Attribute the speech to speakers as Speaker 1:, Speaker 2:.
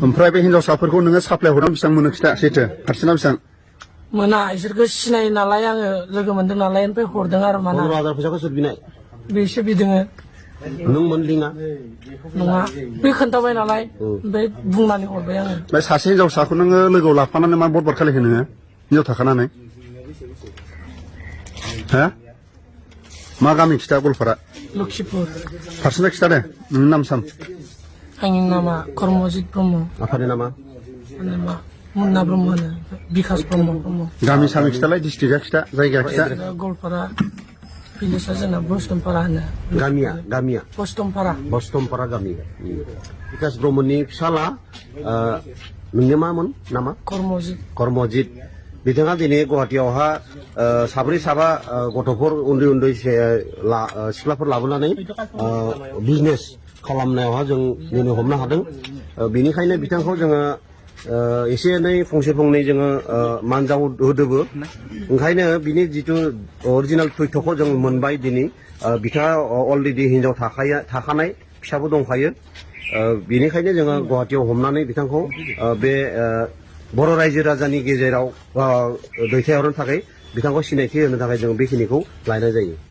Speaker 1: ओमफ्राय बे हिनजावसाफोरखौ नोङो साप्लाय हरनानै बेसेबां मोनो खिथा सैथो फारसेना बेसेबां
Speaker 2: मोना इसोरखौ सिनायो नालाय आङो लोगो मोनदों नालाय ओमफ्राय हरदों आरो माना
Speaker 3: 15,000 फैसाखौ सोर बिनाय
Speaker 2: बेसो बिदोङो
Speaker 3: नों मोनलिङा
Speaker 2: नङा बे खोन्थाबाय नालाय ओमफ्राय बुंनानै हरबाय आङो
Speaker 1: ओमफ्राय सासे हिनजावसाखौ नोङो लोगोआव लाफानानै मा बदबाद खालायखो नोङो हिनजाव थाखानानै हा मा गामि खिथा गलपारा
Speaker 2: लक्षिपुर
Speaker 1: फारसेना खिथा दे नोंनि नाम साम
Speaker 2: आंनि नामा कर्मजित ब्रह्म
Speaker 3: आफानि नामा
Speaker 2: आंनि मा मुन्ना ब्रह्म होनो बिकास ब्रह्म
Speaker 1: गामि सामि खिथालाय डिस्ट्रिक्टआ खिथा जायगाया खिथा
Speaker 2: गलपारा भिलेजआ जोंना बस्तमपारा होनो
Speaker 3: गामिया बस्तमपारा गामि बिकास ब्रह्मनि फिसाला नोंनि मामोन नामा कर्मजित बिथाङा दिनै गुवाहाटीयावहा साब्रै साबा गथ'फोर उन्दै सिख्लाफोर लाबोनानै बिजनेस खालामनायावहा जों दिनै हमनो हादों बेनिखायनो बिथांखौ जोङो एसे एनै फंसे फंनै जोङो मानजाव होदोबो ओंखायनो बिनि जिथु अरिजिनेल तथ्यखौ जों मोनबाय दिनै बिथाङा अलरेडि हिनजाव थाखानाय फिसाबो दंखायो बेनिखायनो जोङो गुवाहाटीयाव हमनानै बिथांखौ बे बर' रायजो राजानि गेजेराव दैथायहरनो थाखाय बिथांखौ सिनायथि होनो थाखाय जों बेखिनिखौ लायनाय जायो।